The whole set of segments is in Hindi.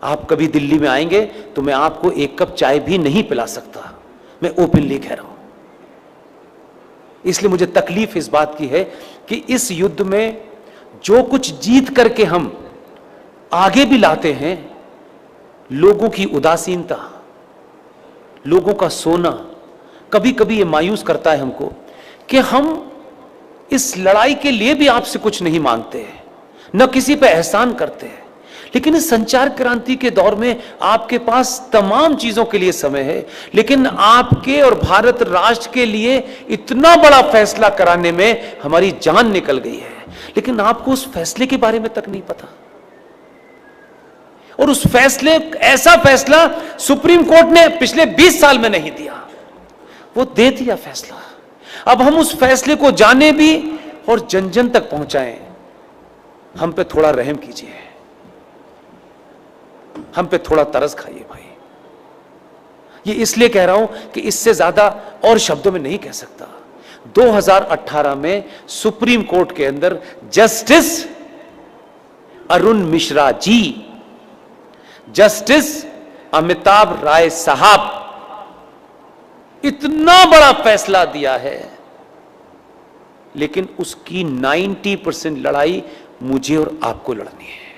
आप कभी दिल्ली में आएंगे तो मैं आपको एक कप चाय भी नहीं पिला सकता, मैं ओपनली कह रहा हूं। इसलिए मुझे तकलीफ इस बात की है कि इस युद्ध में जो कुछ जीत करके हम आगे भी लाते हैं, लोगों की उदासीनता, लोगों का सोना, कभी कभी ये मायूस करता है हमको कि हम इस लड़ाई के लिए भी आपसे कुछ नहीं मांगते हैं, न किसी पे एहसान करते हैं। लेकिन इस संचार क्रांति के दौर में आपके पास तमाम चीजों के लिए समय है, लेकिन आपके और भारत राष्ट्र के लिए इतना बड़ा फैसला कराने में हमारी जान निकल गई है, लेकिन आपको उस फैसले के बारे में तक नहीं पता। और उस फैसले, ऐसा फैसला सुप्रीम कोर्ट ने पिछले 20 साल में नहीं दिया, वो दे दिया फैसला। अब हम उस फैसले को जाने भी और जन जन तक पहुंचाएं। हम पे थोड़ा रहम कीजिए, हम पे थोड़ा तरस खाइए भाई। ये इसलिए कह रहा हूं कि इससे ज्यादा और शब्दों में नहीं कह सकता। 2018 में सुप्रीम कोर्ट के अंदर जस्टिस अरुण मिश्रा जी, जस्टिस अमिताभ राय साहब इतना बड़ा फैसला दिया है, लेकिन उसकी 90% लड़ाई मुझे और आपको लड़नी है।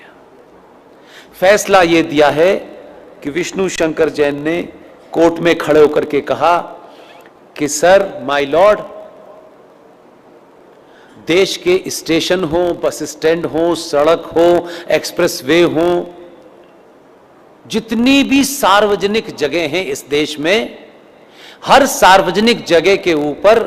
फैसला यह दिया है कि विष्णु शंकर जैन ने कोर्ट में खड़े होकर के कहा कि सर, माय लॉर्ड, देश के स्टेशन हो, बस स्टैंड हो, सड़क हो, एक्सप्रेसवे हो, जितनी भी सार्वजनिक जगह हैं इस देश में, हर सार्वजनिक जगह के ऊपर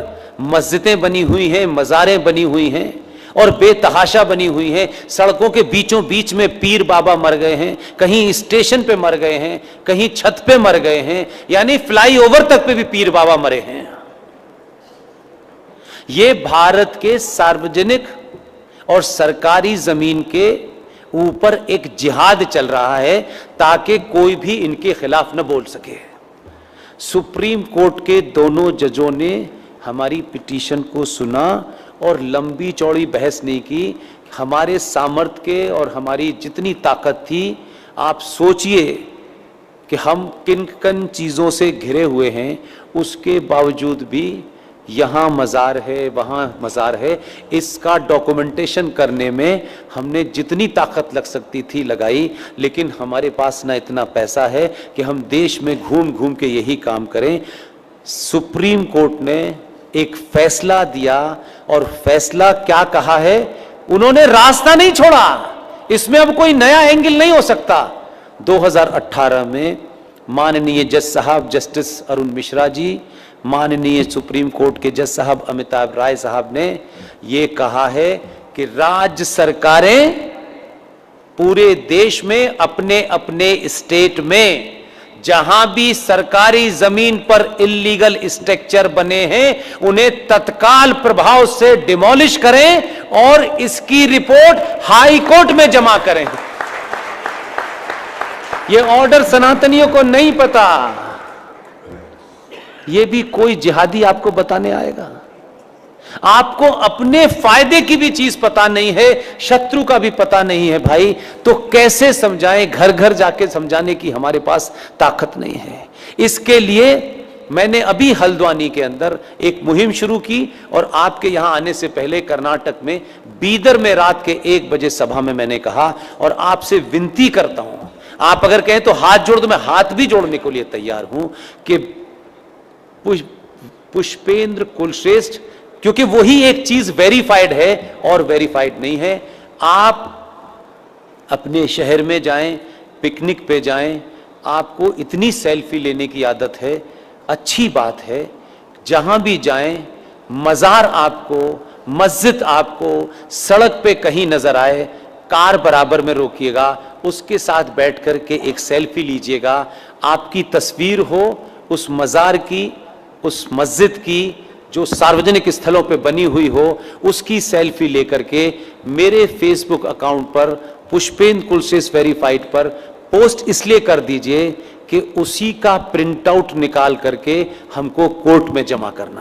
मस्जिदें बनी हुई हैं, मज़ारें बनी हुई हैं और बेतहाशा बनी हुई हैं। सड़कों के बीचों बीच में पीर बाबा मर गए हैं, कहीं स्टेशन पे मर गए हैं, कहीं छत पे मर गए हैं, यानी फ्लाईओवर तक पे भी पीर बाबा मरे हैं। ये भारत के सार्वजनिक और सरकारी जमीन के ऊपर एक जिहाद चल रहा है ताकि कोई भी इनके खिलाफ न बोल सके। सुप्रीम कोर्ट के दोनों जजों ने हमारी पिटीशन को सुना और लंबी चौड़ी बहस नहीं की। हमारे सामर्थ्य के और हमारी जितनी ताकत थी, आप सोचिए कि हम किन किन चीज़ों से घिरे हुए हैं, उसके बावजूद भी यहाँ मज़ार है, वहाँ मज़ार है, इसका डॉक्यूमेंटेशन करने में हमने जितनी ताकत लग सकती थी लगाई। लेकिन हमारे पास ना इतना पैसा है कि हम देश में घूम घूम के यही काम करें। सुप्रीम कोर्ट ने एक फैसला दिया और फैसला क्या कहा है, उन्होंने रास्ता नहीं छोड़ा, इसमें अब कोई नया एंगल नहीं हो सकता। 2018 में माननीय जज साहब जस्टिस अरुण मिश्रा जी, माननीय सुप्रीम कोर्ट के जज साहब अमिताभ राय साहब ने यह कहा है कि राज्य सरकारें पूरे देश में अपने अपने स्टेट में जहां भी सरकारी जमीन पर इल्लीगल स्ट्रक्चर बने हैं, उन्हें तत्काल प्रभाव से डिमोलिश करें और इसकी रिपोर्ट हाई कोर्ट में जमा करें। यह ऑर्डर सनातनियों को नहीं पता, यह भी कोई जिहादी आपको बताने आएगा। आपको अपने फायदे की भी चीज पता नहीं है, शत्रु का भी पता नहीं है भाई, तो कैसे समझाएं? घर घर जाके समझाने की हमारे पास ताकत नहीं है। इसके लिए मैंने अभी हल्द्वानी के अंदर एक मुहिम शुरू की और आपके यहां आने से पहले कर्नाटक में बीदर में रात के 1 बजे सभा में मैंने कहा, और आपसे विनती करता हूं, आप अगर कहें तो हाथ जोड़ दो, मैं हाथ भी जोड़ने के लिए तैयार हूं कि पुष्पेंद्र कुलश्रेष्ठ, क्योंकि वही एक चीज वेरीफाइड है और वेरीफाइड नहीं है। आप अपने शहर में जाएं, पिकनिक पे जाएं, आपको इतनी सेल्फी लेने की आदत है, अच्छी बात है। जहां भी जाएं, मज़ार आपको, मस्जिद आपको सड़क पे कहीं नजर आए, कार बराबर में रोकिएगा, उसके साथ बैठ कर के एक सेल्फी लीजिएगा। आपकी तस्वीर हो उस मज़ार की, उस मस्जिद की जो सार्वजनिक स्थलों पे बनी हुई हो, उसकी सेल्फी लेकर के मेरे फेसबुक अकाउंट पर पुष्पेंद्र कुलश्रेष्ठ वेरीफाइड पर पोस्ट इसलिए कर दीजिए कि उसी का प्रिंट आउट निकाल करके हमको कोर्ट में जमा करना